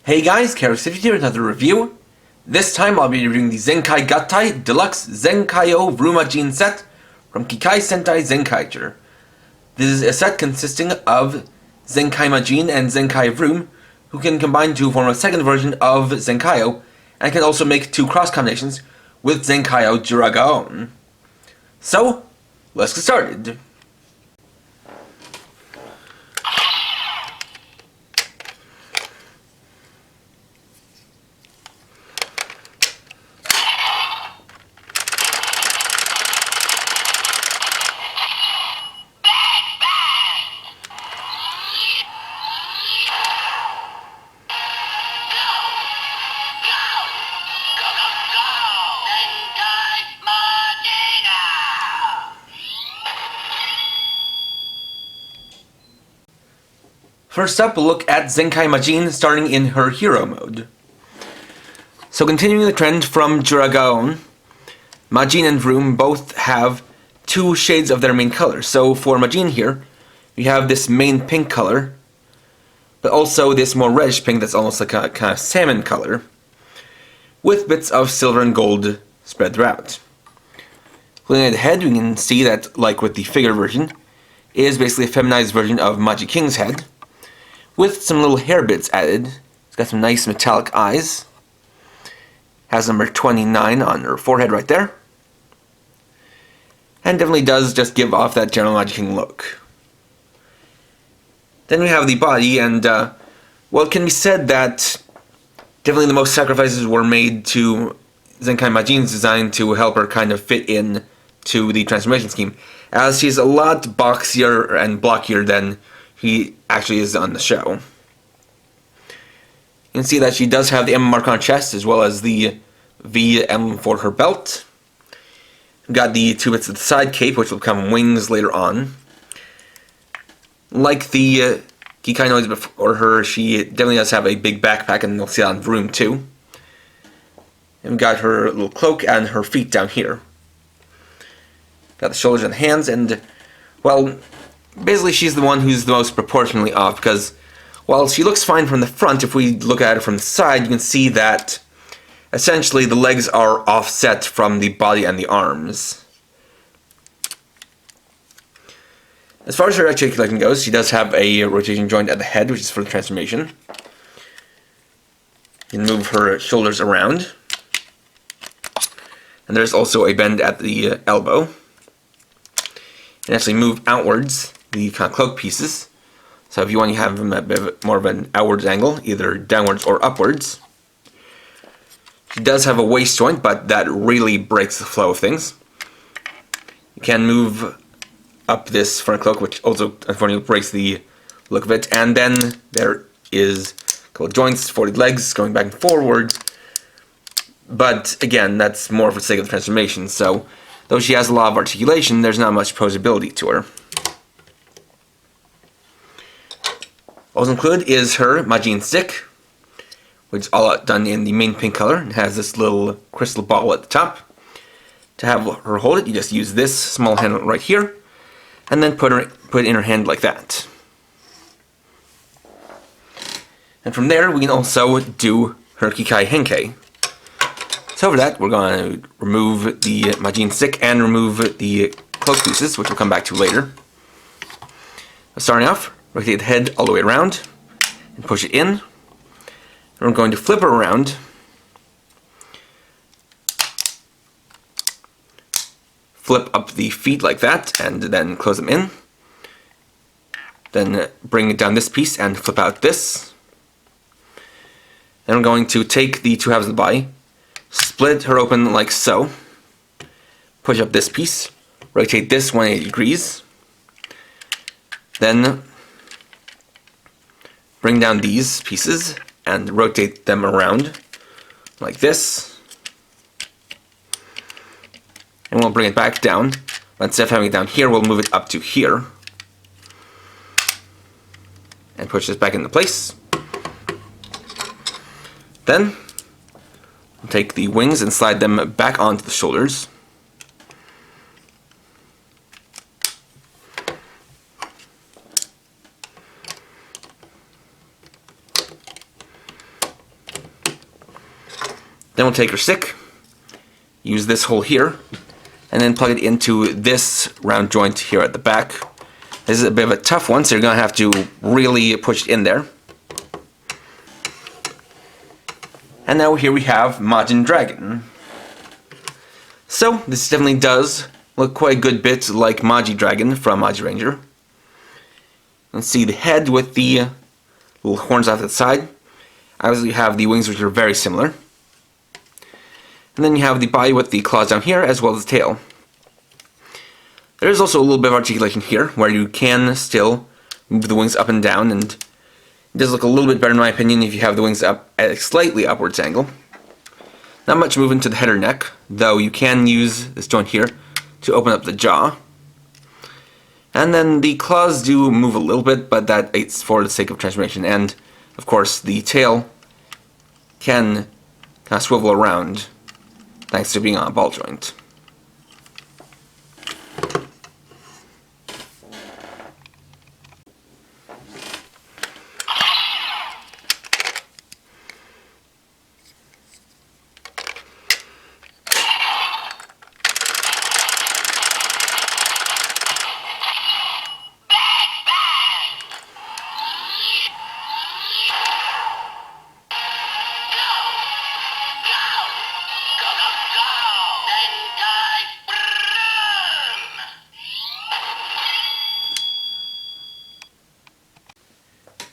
Hey guys, Karasif here with another review. This time I'll be reviewing the Zenkai Gattai Deluxe Zenkaio VrooMagine set from Kikai Sentai Zenkaiger. This is a set consisting of Zenkai Majin and Zenkai Vroom, who can combine to form a second version of Zenkaio, and can also make two cross combinations with Zenkaio Dragon. So, let's get started. First up, we'll look at Zenkai Majin starting in her hero mode. So continuing the trend from Dragon, Majin and Vroom both have two shades of their main color. So for Majin here, we have this main pink color, but also this more reddish pink that's almost like a kind of salmon color, with bits of silver and gold spread throughout. Looking at the head, we can see that, like with the figure version, it is basically a feminized version of Majin King's head, with some little hair bits added. It's got some nice metallic eyes. Has number 29 on her forehead right there. And definitely does just give off that general Majin King look. Then we have the body, and well, it can be said that definitely the most sacrifices were made to Zenkai Majin's design to help her kind of fit in to the transformation scheme, as she's a lot boxier and blockier than he actually is on the show. You can see that she does have the M mark on her chest as well as the V emblem for her belt. We've got the two bits of the side cape, which will become wings later on. Like the Kikai noise before her, she definitely does have a big backpack, and you'll see that on Vroom too. And we've got her little cloak and her feet down here. Got the shoulders and hands, and well, basically she's the one who's the most proportionally off, because while she looks fine from the front, if we look at it from the side, you can see that essentially the legs are offset from the body and the arms. As far as her articulation goes, she does have a rotation joint at the head, which is for the transformation. You can move her shoulders around. And there's also a bend at the elbow. You can actually move outwards the kind of cloak pieces. So if you want to have them at a bit more of an outwards angle, either downwards or upwards. She does have a waist joint, but that really breaks the flow of things. You can move up this front cloak, which also unfortunately breaks the look of it. And then there is a couple of joints for the legs going back and forwards. But again, that's more for the sake of the transformation. So though she has a lot of articulation, there's not much posability to her. Also included is her Majin stick, which is all done in the main pink color and has this little crystal ball at the top. To have her hold it, you just use this small handle right here, and then put it in her hand like that. And from there, we can also do her Kikai Henkei. So for that, we're going to remove the Majin stick and remove the cloak pieces, which we'll come back to later. Starting off, rotate the head all the way around and push it in. And we're going to flip her around. Flip up the feet like that and then close them in. Then bring down this piece and flip out this. Then we're going to take the two halves of the body, split her open like so, push up this piece, rotate this 180 degrees, then bring down these pieces and rotate them around like this, and we'll bring it back down. Instead of having it down here, we'll move it up to here and push this back into place. Then we'll take the wings and slide them back onto the shoulders. Then we'll take our stick, use this hole here, and then plug it into this round joint here at the back. This is a bit of a tough one, so you're going to have to really push it in there. And now here we have Majin Dragon. So this definitely does look quite a good bit like Majin Dragon from Majin Ranger. Let's see the head with the little horns off the side. Obviously you have the wings, which are very similar. And then you have the body with the claws down here, as well as the tail. There is also a little bit of articulation here, where you can still move the wings up and down, and it does look a little bit better in my opinion if you have the wings up at a slightly upwards angle. Not much movement to the head or neck, though you can use this joint here to open up the jaw. And then the claws do move a little bit, but that is for the sake of transformation. And, of course, the tail can kind of swivel around, thanks to being on a ball joint.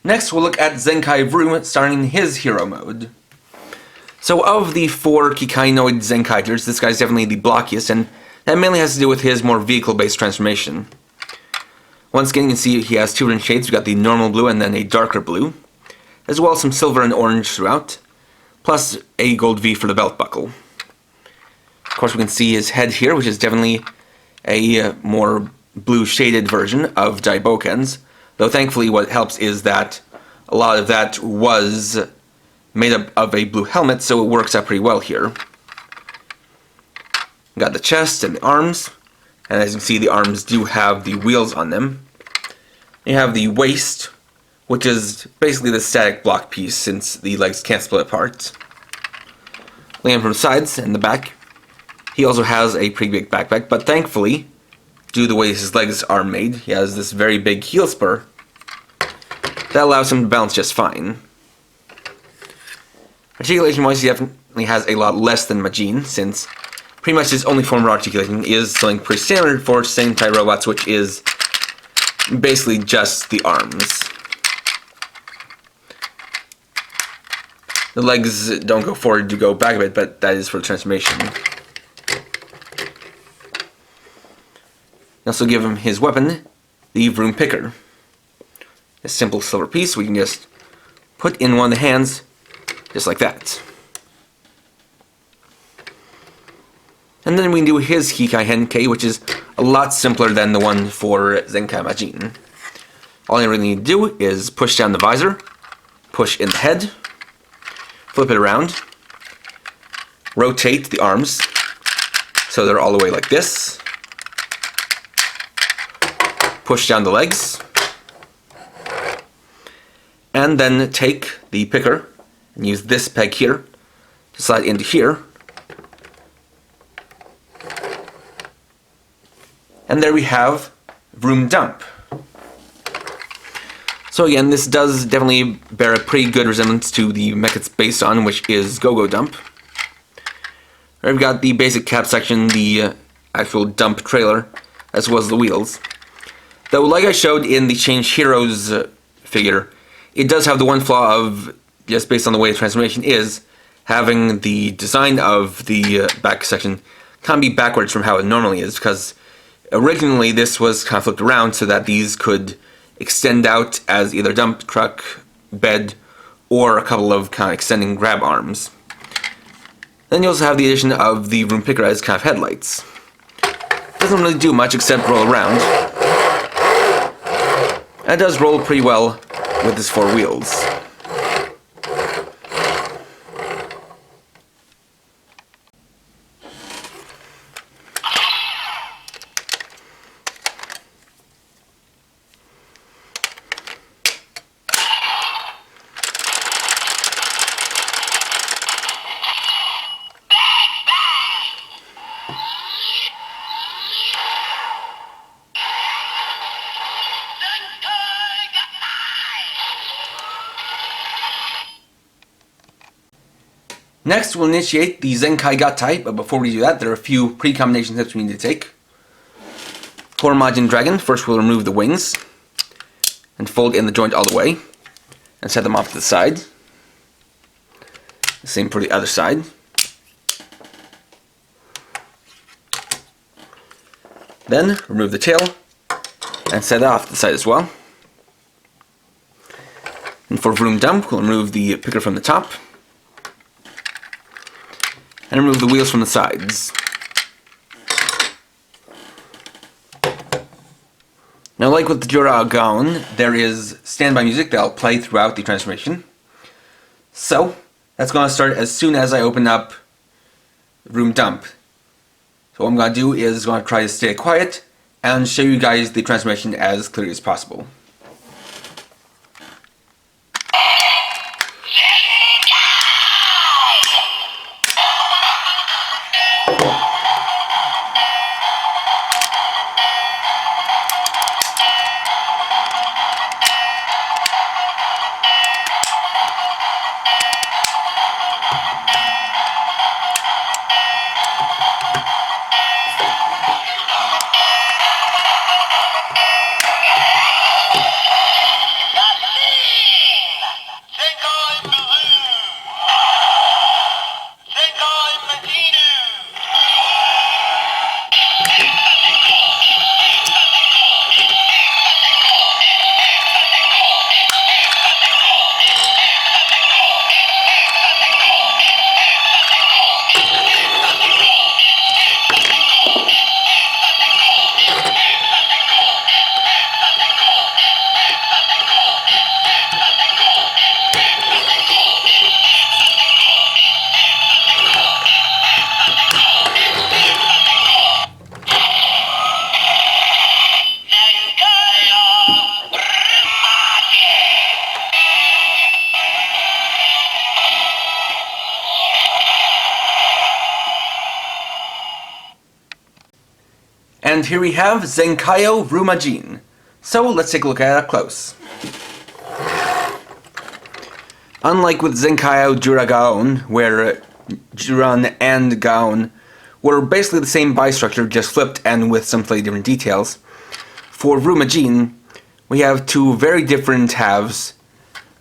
Next, we'll look at Zenkai Vroom starting his hero mode. So of the 4 Kikai-noid Zenkaigers, this guy's definitely the blockiest, and that mainly has to do with his more vehicle-based transformation. Once again, you can see he has 2 different shades. We've got the normal blue and then a darker blue, as well as some silver and orange throughout, plus a gold V for the belt buckle. Of course, we can see his head here, which is definitely a more blue-shaded version of Daiboken's. Though thankfully what helps is that a lot of that was made up of a blue helmet, so it works out pretty well here. Got the chest and the arms, and as you can see the arms do have the wheels on them. You have the waist, which is basically the static block piece since the legs can't split apart. Looking from the sides and the back, he also has a pretty big backpack, but thankfully, due to the way his legs are made, he has this very big heel spur that allows him to balance just fine. Articulation-wise, he definitely has a lot less than Majin, since pretty much his only form of articulation is something pretty standard for Sentai robots, which is basically just the arms. The legs don't go forward to go back a bit, but that is for transformation. Also give him his weapon, the Vroom picker. A simple silver piece we can just put in one of the hands, just like that. And then we can do his Kikai Henkei, which is a lot simpler than the one for Zenkai Majin. All you really need to do is push down the visor, push in the head, flip it around, rotate the arms so they're all the way like this, push down the legs, and then take the picker and use this peg here to slide into here. And there we have Vroom Dump. So again, this does definitely bear a pretty good resemblance to the mech it's based on, which is Go-Go Dump. We've got the basic cap section, the actual dump trailer, as well as the wheels. Though, like I showed in the Change Heroes figure, it does have the one flaw of, just based on the way the transformation is, having the design of the back section kind of be backwards from how it normally is, because originally this was kind of flipped around so that these could extend out as either dump truck, bed, or a couple of kind of extending grab arms. Then you also have the addition of the Vroom picker as kind of headlights. Doesn't really do much except roll around. And it does roll pretty well with his 4 wheels. Next, we'll initiate the Zenkai Gattai, but before we do that, there are a few pre-combination steps we need to take. For Majin Dragon, first we'll remove the wings, and fold in the joint all the way, and set them off to the side. Same for the other side. Then, remove the tail, and set it off to the side as well. And for Vroom Dump, we'll remove the picker from the top, and remove the wheels from the sides. Now, like with the ZenkaiOh, there is standby music that will play throughout the transformation. So, that's going to start as soon as I open up Vroom Dump. So what I'm going to do is going to try to stay quiet and show you guys the transformation as clearly as possible. And here we have Zenkaio Rumajin. So let's take a look at it up close. Unlike with Zenkaio Juragaon, where Juran and Gaon were basically the same body structure, just flipped and with some slightly different details, for VrooMagine, we have two very different halves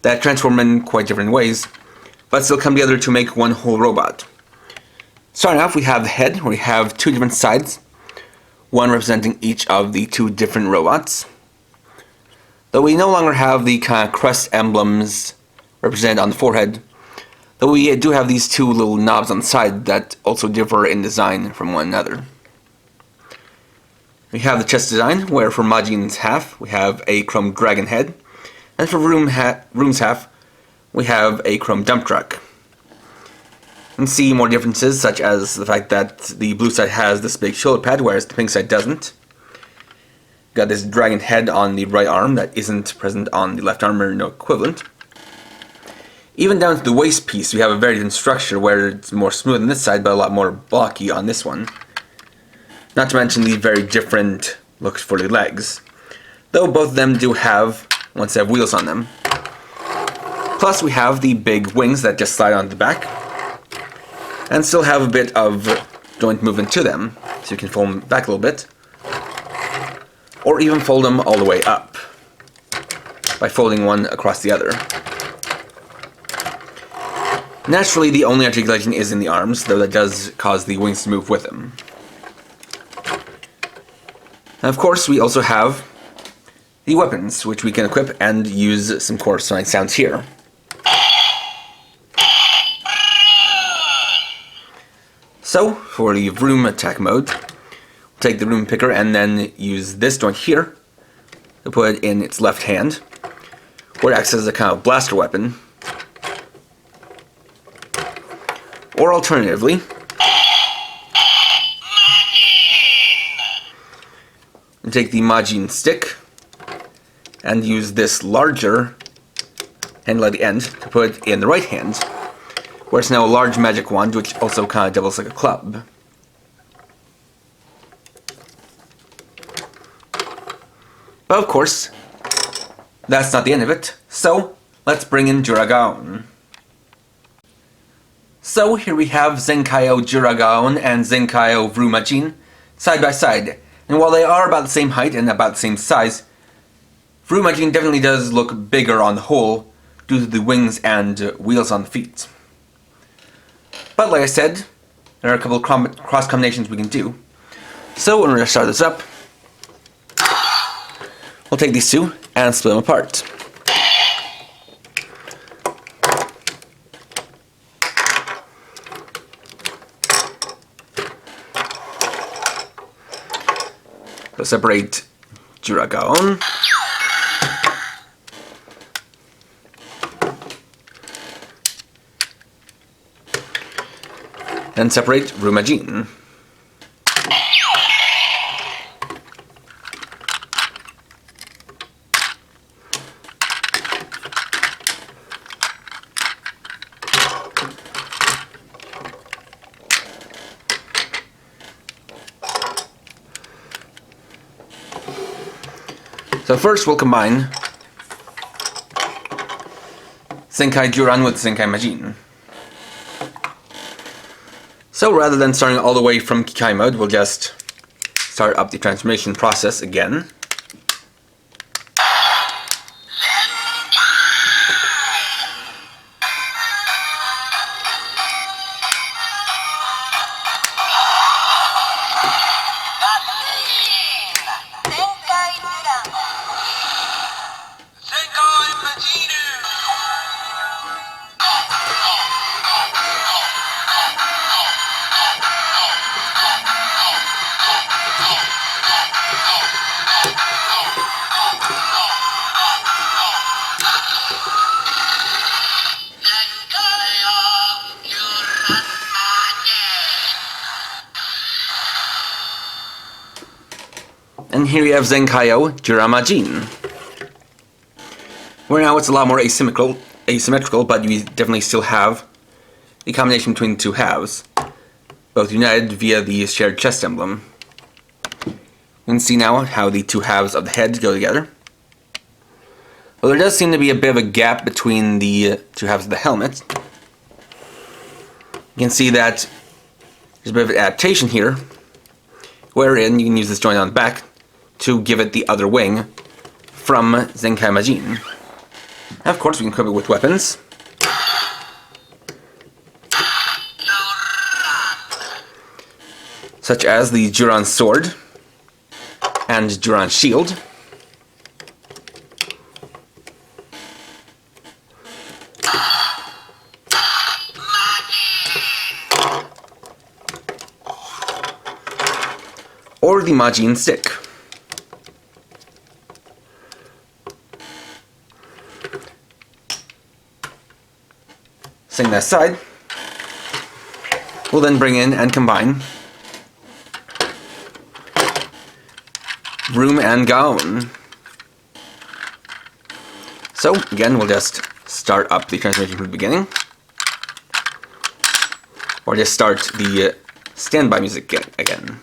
that transform in quite different ways, but still come together to make one whole robot. Starting off, we have the head, where we have two different sides, one representing each of the two different robots. Though we no longer have the kind of crest emblems represented on the forehead, though we do have these two little knobs on the side that also differ in design from one another. We have the chest design, where for Majine's half, we have a chrome dragon head, and for Vroom's half, we have a chrome dump truck. You can see more differences, such as the fact that the blue side has this big shoulder pad, whereas the pink side doesn't. Got this dragon head on the right arm that isn't present on the left arm, or no equivalent. Even down to the waist piece, we have a very different structure, where it's more smooth on this side, but a lot more blocky on this one. Not to mention the very different looks for the legs, though both of them do have one set of wheels on them. Plus we have the big wings that just slide on the back, and still have a bit of joint movement to them, so you can fold them back a little bit, or even fold them all the way up, by folding one across the other. Naturally, the only articulation is in the arms, though that does cause the wings to move with them. And of course, we also have the weapons, which we can equip and use some corresponding sounds here. So, for the Vroom attack mode, we'll take the Vroom picker and then use this joint here to put it in its left hand, where it acts as a kind of blaster weapon. Or alternatively, we'll take the Majin stick and use this larger handle at the end to put it in the right hand, where it's now a large magic wand, which also kind of doubles like a club. But of course, that's not the end of it, so let's bring in ZenkaiOh. So here we have Zenkaio Juragaon and Zenkaio VrooMagine side by side, and while they are about the same height and about the same size, VrooMagine definitely does look bigger on the whole due to the wings and wheels on the feet. But like I said, there are a couple of cross combinations we can do. So when we're going to start this up, we'll take these two and split them apart. So separate Juragaon. And separate Rumajin. So first we'll combine Zenkai Juran with Zenkai Majin. So rather than starting all the way from Kikai mode, we'll just start up the transformation process again. And here we have Zenkaio Juramajin, where now it's a lot more asymmetrical, but you definitely still have the combination between the two halves, both united via the shared chest emblem. You can see now how the two halves of the head go together. Well, there does seem to be a bit of a gap between the two halves of the helmet. You can see that there's a bit of an adaptation here, wherein you can use this joint on the back to give it the other wing from Zenkai Majin. And of course we can equip it with weapons, such as the Juran sword and Juran shield. Or the Majin stick. Setting that aside, we'll then bring in and combine Vroom and Gaon. So again, we'll just start up the transformation from the beginning, or just start the standby music again.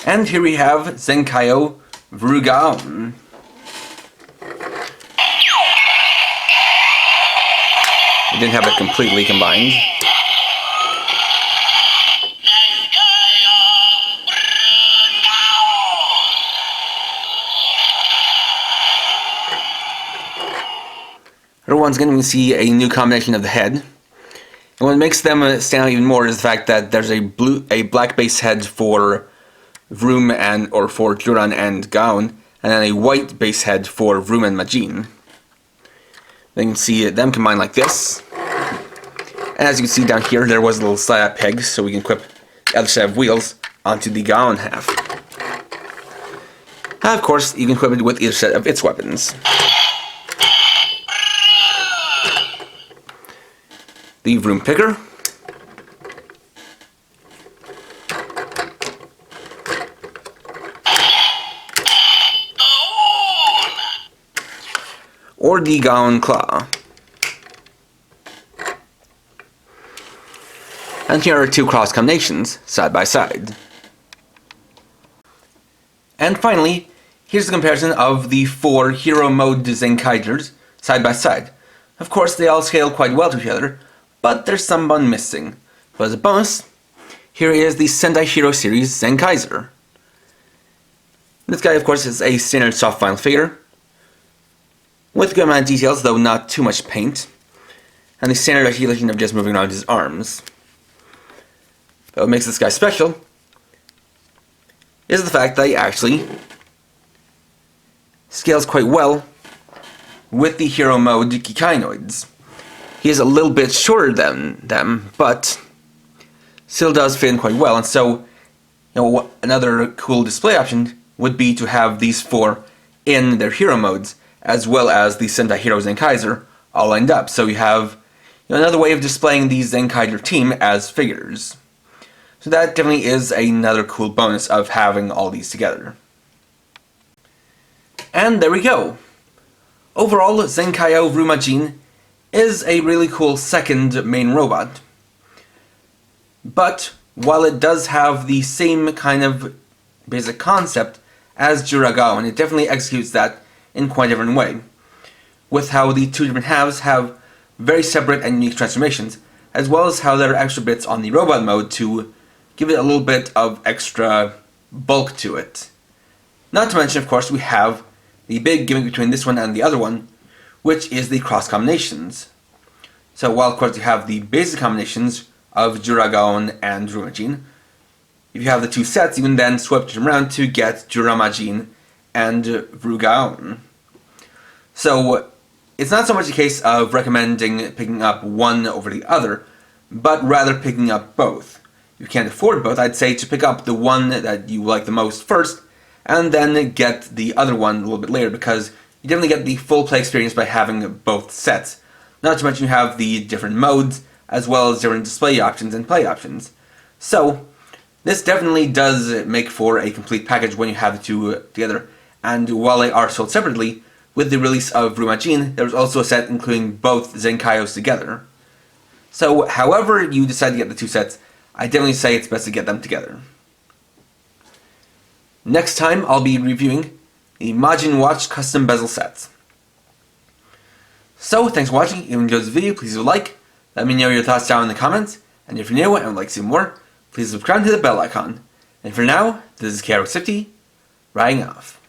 And here we have Zenkaio VrooMagine. We didn't have it completely combined. Here once again we see a new combination of the head. And what makes them stand out even more is the fact that there's a black base head for Vroom for Juran and Gaon, and then a white base head for Vroom and Majin. Then you can see them combined like this. And as you can see down here, there was a little slide peg, so we can equip the other set of wheels onto the Gaon half. And of course, you can equip it with either set of its weapons. The Vroom Picker, or the Gaon Claw. And here are two cross combinations, side by side. And finally, here's the comparison of the 4 hero mode Zenkaigers side by side. Of course, they all scale quite well to each other, but there's some one missing. But as a bonus, here is the Sentai Hero Series Zenkaiger. This guy, of course, is a standard soft vinyl figure, with a good amount of details, though not too much paint, and the standard articulation of just moving around his arms. But what makes this guy special is the fact that he actually scales quite well with the hero mode Kikai. He is a little bit shorter than them, but still does fit in quite well, and so another cool display option would be to have these 4 in their hero modes, as well as the Sentai Hero Zenkaiger all lined up. So you have another way of displaying the Zenkaiger team as figures. So that definitely is another cool bonus of having all these together. And there we go! Overall, Zenkaio VrooMagine is a really cool second main robot. But while it does have the same kind of basic concept as Juragao, and it definitely executes that in quite a different way, with how the 2 different halves have very separate and unique transformations, as well as how there are extra bits on the robot mode to give it a little bit of extra bulk to it. Not to mention, of course, we have the big gimmick between this one and the other one, which is the cross combinations. So while, of course, you have the basic combinations of Juragaon and VrooMagine, if you have the 2 sets, you can then swap them around to get VrooMagine and VrooGaon. So it's not so much a case of recommending picking up one over the other, but rather picking up both. If you can't afford both, I'd say to pick up the one that you like the most first, and then get the other one a little bit later, because you definitely get the full play experience by having both sets. Not to mention you have the different modes, as well as different display options and play options. So this definitely does make for a complete package when you have the 2 together, and while they are sold separately, with the release of VrooMagine, there's also a set including both Zenkaios together. So however you decide to get the 2 sets, I definitely say it's best to get them together. Next time, I'll be reviewing the Majin Watch custom bezel sets. So, thanks for watching. If you enjoyed this video, please leave a like. Let me know your thoughts down in the comments. And if you're new and would like to see more, please subscribe to the bell icon. And for now, this is KRO60, writing off.